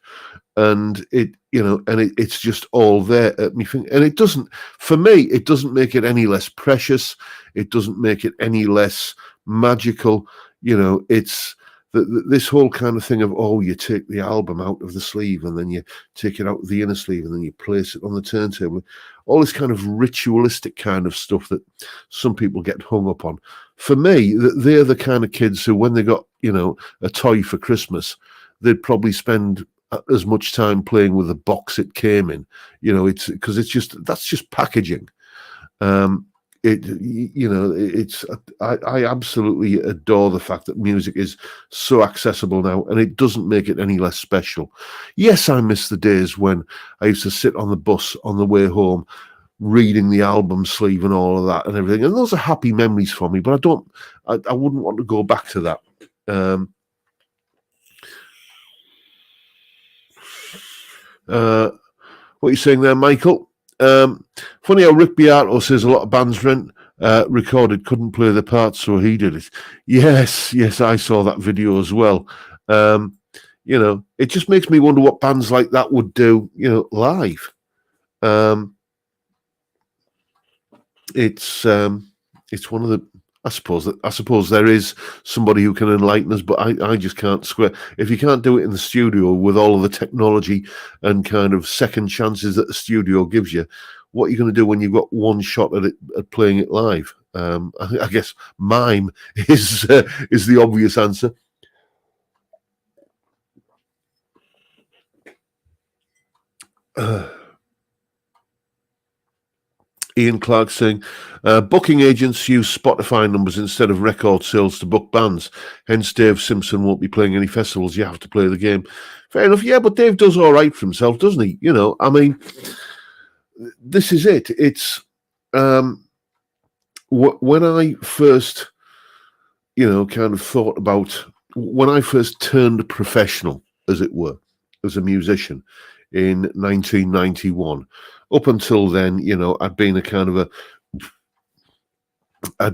and it's just all there at me. And it doesn't, for me, it doesn't make it any less precious. It doesn't make it any less magical. It's this whole kind of thing of, you take the album out of the sleeve and then you take it out of the inner sleeve and then you place it on the turntable. All this kind of ritualistic kind of stuff that some people get hung up on. For me, they're the kind of kids who, when they got, a toy for Christmas, they'd probably spend as much time playing with the box it came in. It's because that's just packaging. I absolutely adore the fact that music is so accessible now, and it doesn't make it any less special. Yes, I miss the days when I used to sit on the bus on the way home reading the album sleeve and all of that and everything, and those are happy memories for me, but I wouldn't want to go back to that. What are you saying there, Michael? Funny how Rick Beato says a lot of bands recorded couldn't play the parts, so he did it. Yes, I saw that video as well. It just makes me wonder what bands like that would do, live. It's one of the. I suppose there is somebody who can enlighten us, but I just can't square. If you can't do it in the studio with all of the technology and kind of second chances that the studio gives you, what are you going to do when you've got one shot at it, at playing it live? I guess mime is the obvious answer. Ian Clark saying, booking agents use Spotify numbers instead of record sales to book bands. Hence, Dave Simpson won't be playing any festivals. You have to play the game. Fair enough. Yeah, but Dave does all right for himself, doesn't he? I mean, this is it. It's when I first, kind of thought about when I first turned professional, as it were, as a musician in 1991. Up until then, I'd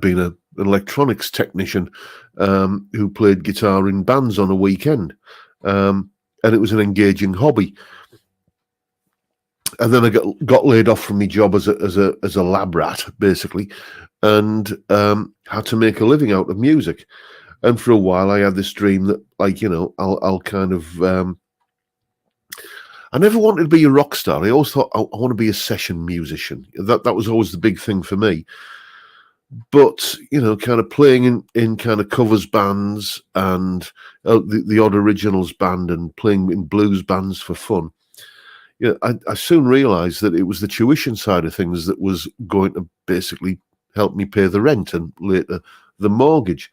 been an electronics technician who played guitar in bands on a weekend, and it was an engaging hobby. And then I got laid off from my job as a lab rat, basically, and had to make a living out of music. And for a while, I had this dream that, like, I'll kind of. I never wanted to be a rock star. I always thought I want to be a session musician. That was always the big thing for me. But kind of playing in kind of covers bands and the odd originals band and playing in blues bands for fun. I soon realised that it was the tuition side of things that was going to basically help me pay the rent and later the mortgage.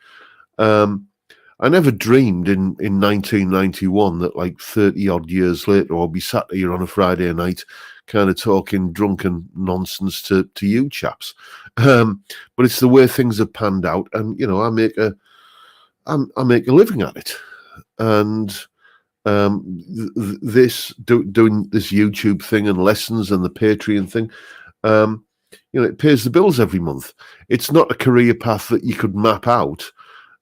I never dreamed in 1991 that, like, 30 odd years later, I'll be sat here on a Friday night kind of talking drunken nonsense to you chaps. But it's the way things have panned out, and I make a living at it. And doing this YouTube thing and lessons and the Patreon thing, it pays the bills every month. It's not a career path that you could map out.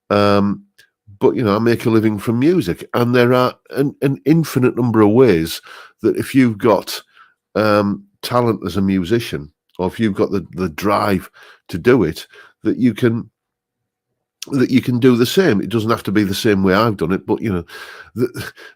But I make a living from music, and there are an infinite number of ways that if you've got talent as a musician, or if you've got the drive to do it, that you can do the same. It doesn't have to be the same way I've done it, but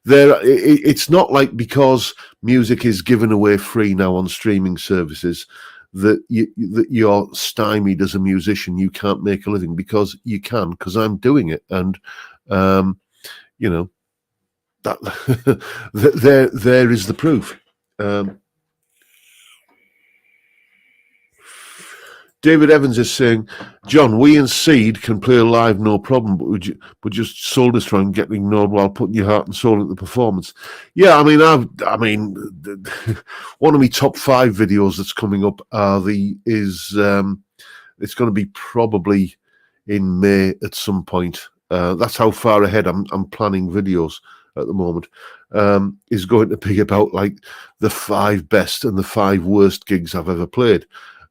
it's not like because music is given away free now on streaming services that you're stymied as a musician. You can't make a living, because you can, because I'm doing it, and that there is the proof. David Evans is saying, John, we in Seed can play live no problem, but would just soul destroy and get ignored while putting your heart and soul into the performance. Yeah, I mean, one of my top 5 videos that's coming up it's going to be probably in May at some point. That's how far ahead I'm planning videos at the moment. Is going to be about, like, the 5 best and the 5 worst gigs I've ever played.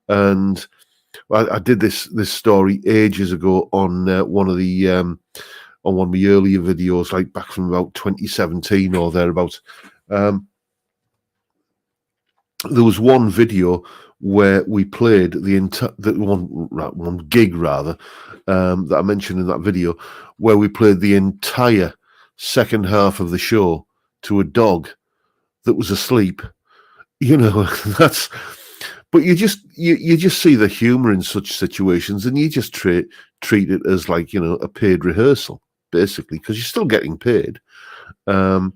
And I did this story ages ago on one of my earlier videos, like back from about 2017 or thereabouts. There was one video where we played one gig rather that I mentioned in that video, where we played the entire second half of the show to a dog that was asleep. That's. But you just see the humour in such situations, and you just treat it as, like, a paid rehearsal, basically, because you're still getting paid, and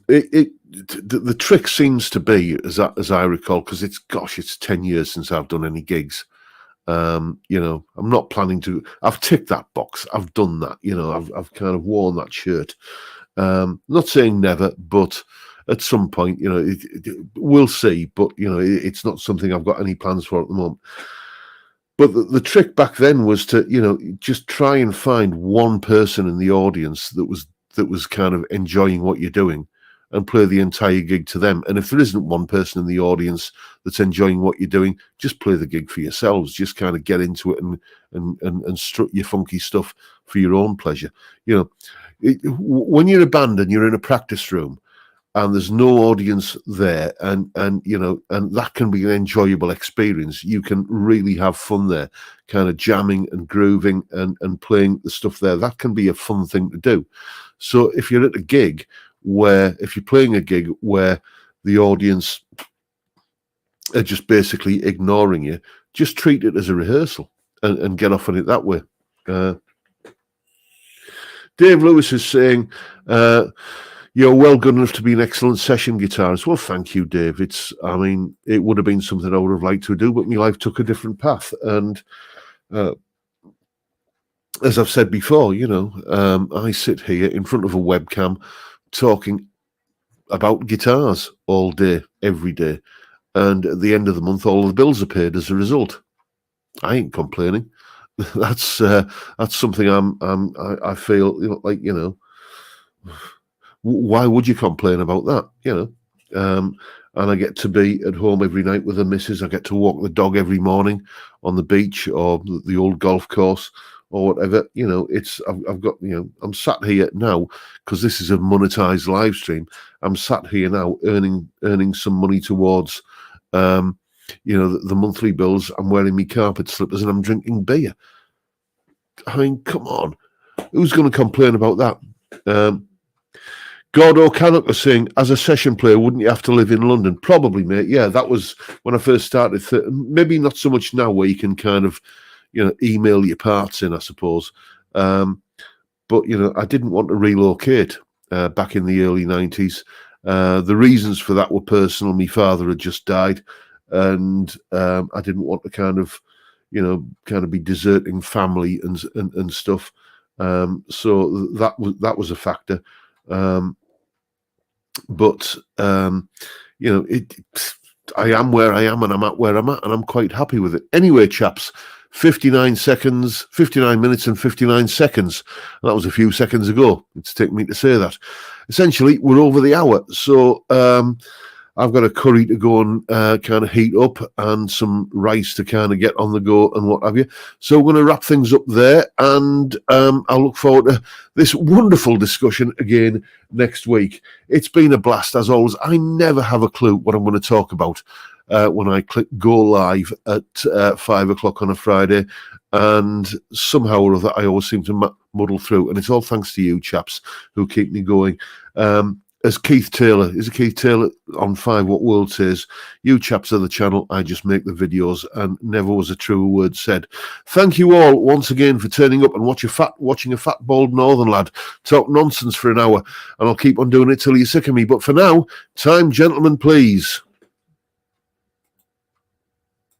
the trick seems to be, as I recall, because it's 10 years since I've done any gigs. I'm not planning to. I've ticked that box. I've done that. I've kind of worn that shirt. Not saying never, but at some point, we'll see. But it's not something I've got any plans for at the moment. But the trick back then was to, just try and find one person in the audience that was kind of enjoying what you're doing, and play the entire gig to them. And if there isn't one person in the audience that's enjoying what you're doing, just play the gig for yourselves. Just kind of get into it and strut your funky stuff for your own pleasure. When you're a band and you're in a practice room and there's no audience there, and that can be an enjoyable experience. You can really have fun there, kind of jamming and grooving and playing the stuff there. That can be a fun thing to do. So if you're at a gig if you're playing a gig where the audience are just basically ignoring you, just treat it as a rehearsal and get off on it that way. Dave Lewis is saying, you're well good enough to be an excellent session guitarist. Well, thank you, Dave. It would have been something I would have liked to do, but my life took a different path. And as I've said before, I sit here in front of a webcam talking about guitars all day, every day. And at the end of the month, all the bills are paid as a result. I ain't complaining. That's something I feel like, why would you complain about that? And I get to be at home every night with the missus. I get to walk the dog every morning on the beach or the old golf course or whatever. You know, I've got, you know, I'm sat here now because this is a monetized live stream. I'm sat here now earning some money towards, you know, the monthly bills. I'm wearing me carpet slippers and I'm drinking beer. I mean, come on, who's going to complain about that? Gordo Canuck was saying, as a session player, wouldn't you have to live in London? Probably, mate. Yeah, that was when I first started. Maybe not so much now, where you can kind of, you know, email your parts in, I suppose. But, you know, I didn't want to relocate back in the early 90s. The reasons for that were personal. My father had just died, and I didn't want to kind of be deserting family and stuff. So that was a factor. But you know, I am where I am, and I'm at where I'm at, and I'm quite happy with it. Anyway, chaps, 59 minutes and 59 seconds. That was a few seconds ago. It's taken me to say that. Essentially, we're over the hour. So I've got a curry to go and kind of heat up, and some rice to kind of get on the go and what have you. So we're going to wrap things up there, and I'll look forward to this wonderful discussion again next week. It's been a blast, as always. I never have a clue what I'm going to talk about when I click go live at 5 o'clock on a Friday, and somehow or other I always seem to muddle through, and it's all thanks to you chaps who keep me going. As Keith Taylor on 5 What World says, you chaps are the channel, I just make the videos, and never was a truer word said. Thank you all once again for turning up and watching a fat, bald northern lad talk nonsense for an hour, and I'll keep on doing it till you're sick of me. But for now, time, gentlemen, please.